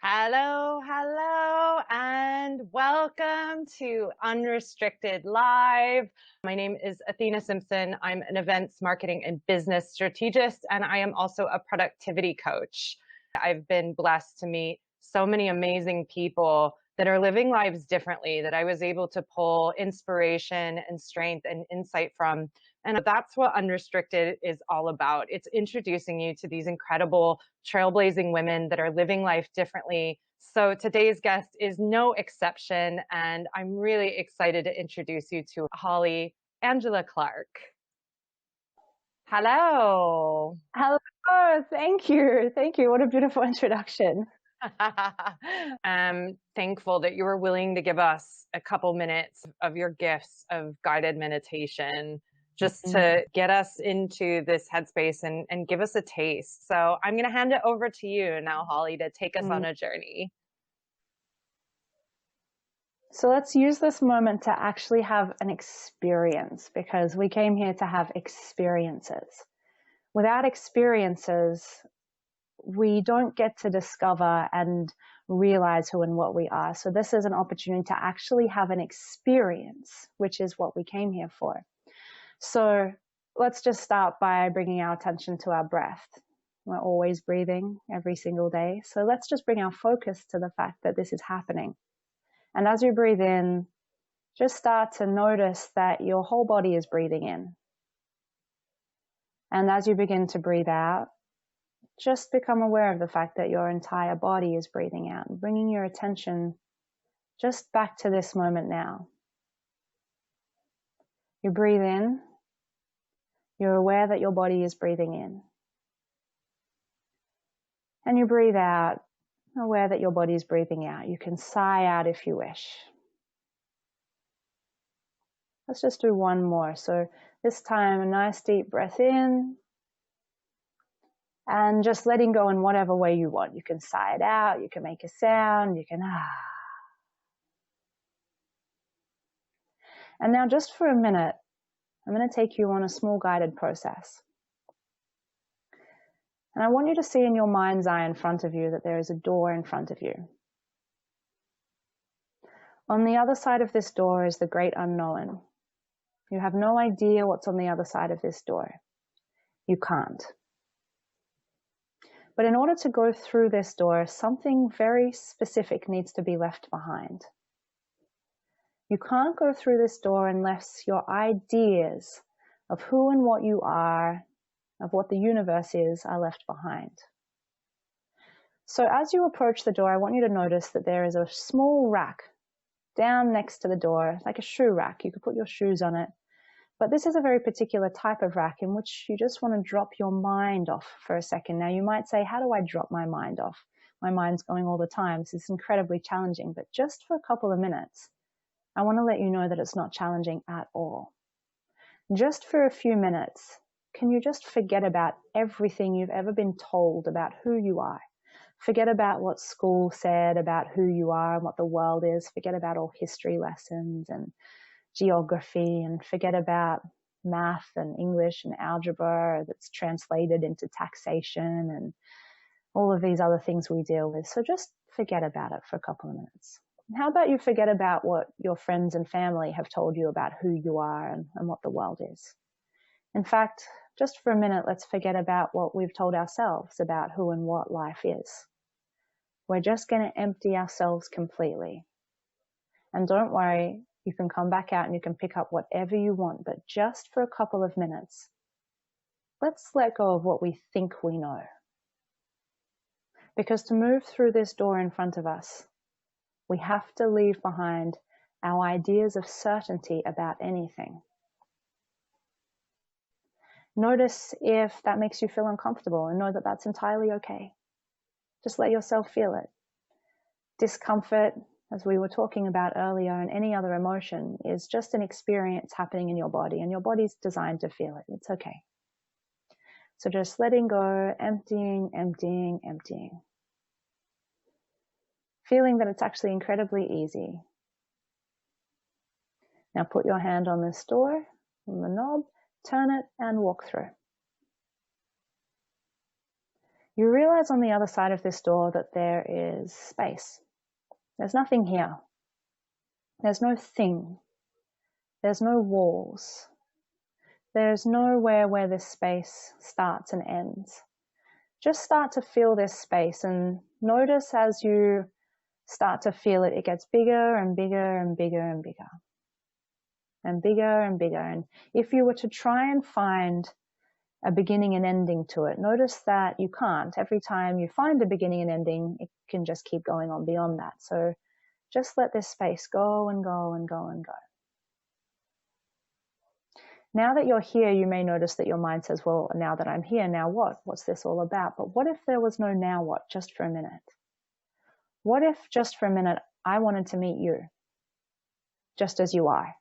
Hello, hello, and welcome to Unrestricted Live. My name is Athena Simpson. I'm an events marketing and business strategist, and I am also a productivity coach. I've been blessed to meet so many amazing people that are living lives differently, that I was able to pull inspiration and strength and insight from. And that's what Unrestricted is all about. It's introducing you to these incredible trailblazing women that are living life differently. So today's guest is no exception, and I'm really excited to introduce you to Holly Angela Clark. Hello. Hello, thank you. Thank you. What a beautiful introduction. I'm thankful that you were willing to give us a couple minutes of your gifts of guided meditation just to get us into this headspace and give us a taste. So I'm going to hand it over to you now, Holly, to take us on a journey. So let's use this moment to actually have an experience, because we came here to have experiences. Without experiences, we don't get to discover and realize who and what we are. So this is an opportunity to actually have an experience, which is what we came here for. So let's just start by bringing our attention to our breath. We're always breathing every single day. So let's just bring our focus to the fact that this is happening. And as you breathe in, just start to notice that your whole body is breathing in. And as you begin to breathe out, just become aware of the fact that your entire body is breathing out, and bringing your attention just back to this moment now. You breathe in, you're aware that your body is breathing in. And you breathe out, aware that your body is breathing out. You can sigh out if you wish. Let's just do one more. So this time, a nice deep breath in. And just letting go in whatever way you want. You can sigh it out, you can make a sound, you can And now just for a minute, I'm going to take you on a small guided process. And I want you to see in your mind's eye in front of you that there is a door in front of you. On the other side of this door is the great unknown. You have no idea what's on the other side of this door. You can't. But in order to go through this door, something very specific needs to be left behind. You can't go through this door unless your ideas of who and what you are, of what the universe is, are left behind. So as you approach the door, I want you to notice that there is a small rack down next to the door, like a shoe rack. You could put your shoes on it. But this is a very particular type of rack in which you just want to drop your mind off for a second. Now you might say, how do I drop my mind off? My mind's going all the time. This is incredibly challenging, but just for a couple of minutes, I want to let you know that it's not challenging at all. Just for a few minutes, can you just forget about everything you've ever been told about who you are? Forget about what school said about who you are and what the world is. Forget about all history lessons and geography, and forget about math and English and algebra that's translated into taxation and all of these other things we deal with. So just forget about it for a couple of minutes. How about you forget about what your friends and family have told you about who you are and what the world is? In fact, just for a minute, let's forget about what we've told ourselves about who and what life is. We're just going to empty ourselves completely. And don't worry, you can come back out and you can pick up whatever you want, but just for a couple of minutes, let's let go of what we think we know. Because to move through this door in front of us, we have to leave behind our ideas of certainty about anything. Notice if that makes you feel uncomfortable, and know that that's entirely okay. Just let yourself feel it. Discomfort, as we were talking about earlier, and any other emotion is just an experience happening in your body, and your body's designed to feel it. It's okay. So just letting go, emptying, emptying, emptying. Feeling that it's actually incredibly easy. Now put your hand on this door, on the knob, turn it and walk through. you realize on the other side of this door that there is space. There's nothing here. There's no thing. There's no walls. There's nowhere where this space starts and ends. Just start to feel this space and notice as you start to feel it, it gets bigger and bigger and bigger and bigger and bigger and bigger. And if you were to try and find a beginning and ending to it, notice that you can't. Every time you find a beginning and ending, it can just keep going on beyond that. So just let this space go and go and go and go. Now that you're here, you may notice that your mind says, well, now that I'm here, now what? What's this all about? But what if there was no now what, just for a minute? What if just for a minute, I wanted to meet you, just as you are?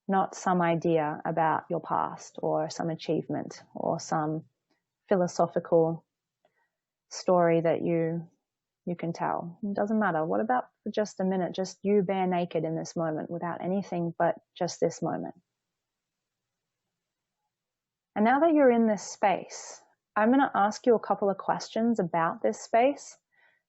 Not some idea about your past or some achievement or some philosophical story that you can tell. It doesn't matter. What about for just a minute, just you bare naked in this moment without anything but just this moment? And now that you're in this space, I'm going to ask you a couple of questions about this space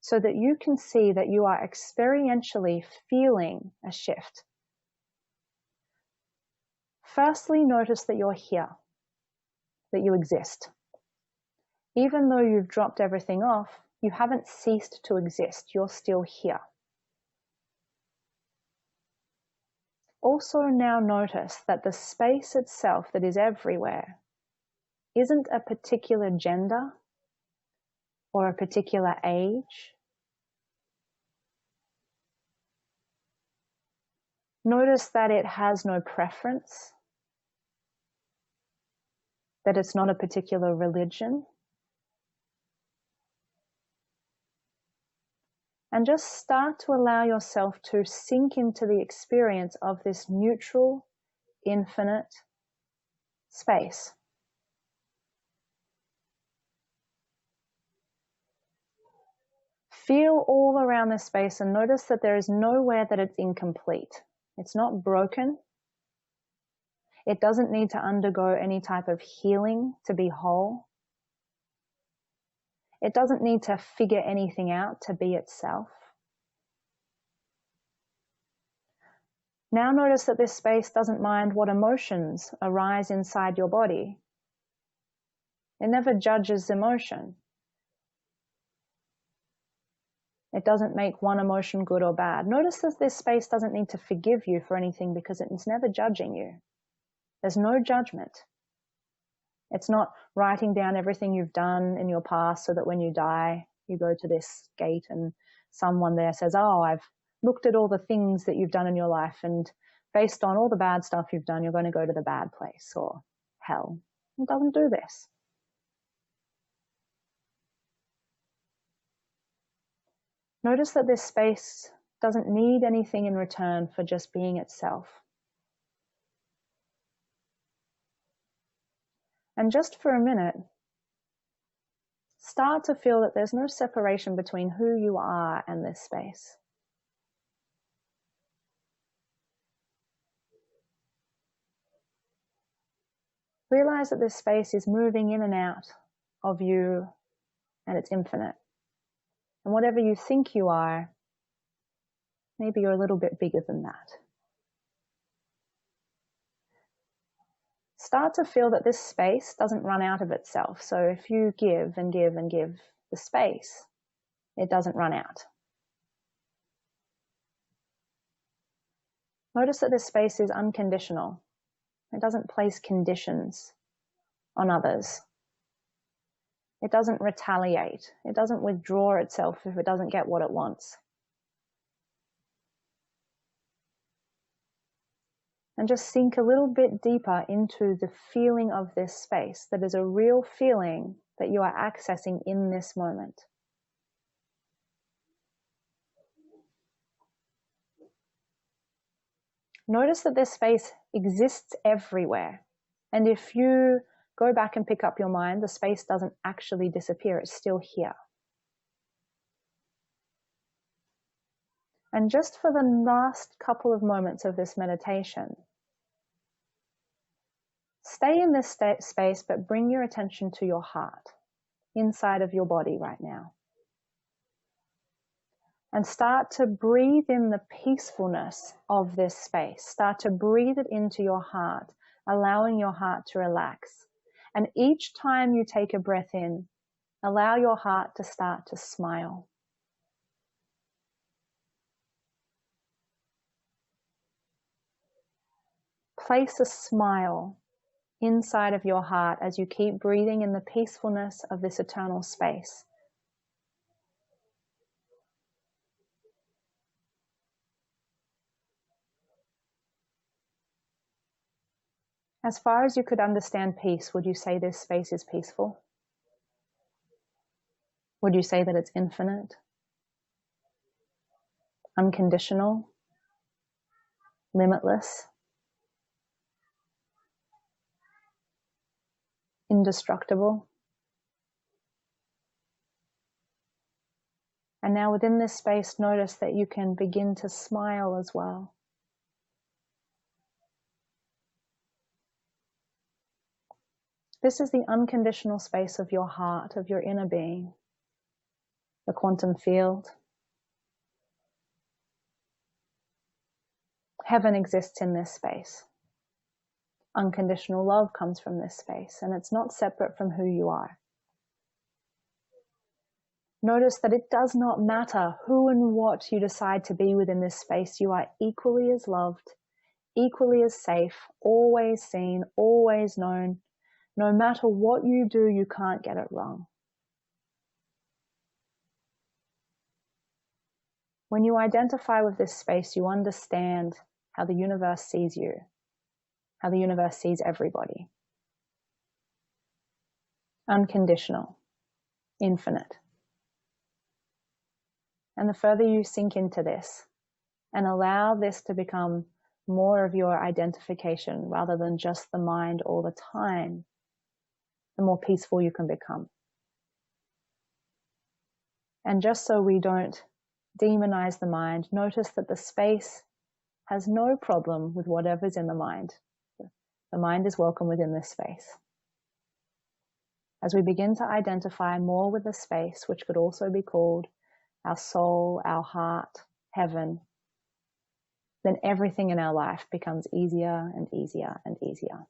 so that you can see that you are experientially feeling a shift. Firstly, notice that you're here, that you exist. Even though you've dropped everything off, you haven't ceased to exist. You're still here. Also now notice that the space itself that is everywhere isn't a particular gender or a particular age. Notice that it has no preference, that it's not a particular religion. And just start to allow yourself to sink into the experience of this neutral, infinite space. Feel all around this space and notice that there is nowhere that it's incomplete. It's not broken. It doesn't need to undergo any type of healing to be whole. It doesn't need to figure anything out to be itself. Now notice that this space doesn't mind what emotions arise inside your body. It never judges emotion. It doesn't make one emotion good or bad. Notice that this space doesn't need to forgive you for anything because it's never judging you. There's no judgment. It's not writing down everything you've done in your past so that when you die, you go to this gate and someone there says, oh, I've looked at all the things that you've done in your life and based on all the bad stuff you've done, you're going to go to the bad place or hell. It doesn't do this. Notice that this space doesn't need anything in return for just being itself. And just for a minute, start to feel that there's no separation between who you are and this space. Realize that this space is moving in and out of you and it's infinite. And whatever you think you are, maybe you're a little bit bigger than that. Start to feel that this space doesn't run out of itself. So if you give and give and give the space, it doesn't run out. Notice that this space is unconditional. It doesn't place conditions on others. It doesn't retaliate. It doesn't withdraw itself if it doesn't get what it wants. And just sink a little bit deeper into the feeling of this space that is a real feeling that you are accessing in this moment. Notice that this space exists everywhere. And if you go back and pick up your mind, the space doesn't actually disappear. It's still here. And just for the last couple of moments of this meditation, stay in this space, but bring your attention to your heart. inside of your body right now. And start to breathe in the peacefulness of this space. Start to breathe it into your heart, allowing your heart to relax. And each time you take a breath in, allow your heart to start to smile. Place a smile inside of your heart as you keep breathing in the peacefulness of this eternal space. As far as you could understand peace, would you say this space is peaceful? Would you say that it's infinite? Unconditional? Limitless? Indestructible? And now within this space, notice that you can begin to smile as well. This is the unconditional space of your heart, of your inner being, the quantum field. Heaven exists in this space. Unconditional love comes from this space, and it's not separate from who you are. Notice that it does not matter who and what you decide to be within this space. You are equally as loved, equally as safe, always seen, always known. No matter what you do, you can't get it wrong. When you identify with this space, you understand how the universe sees you, how the universe sees everybody. Unconditional, infinite. And the further you sink into this and allow this to become more of your identification rather than just the mind all the time, the more peaceful you can become. And just so we don't demonize the mind, notice that the space has no problem with whatever's in the mind. The mind is welcome within this space. As we begin to identify more with the space, which could also be called our soul, our heart, heaven, then everything in our life becomes easier and easier and easier.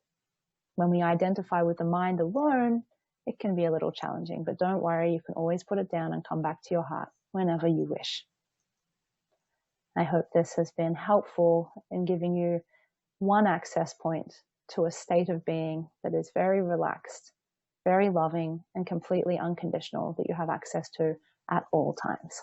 When we identify with the mind alone, it can be a little challenging, but don't worry, you can always put it down and come back to your heart whenever you wish. I hope this has been helpful in giving you one access point to a state of being that is very relaxed, very loving, and completely unconditional that you have access to at all times.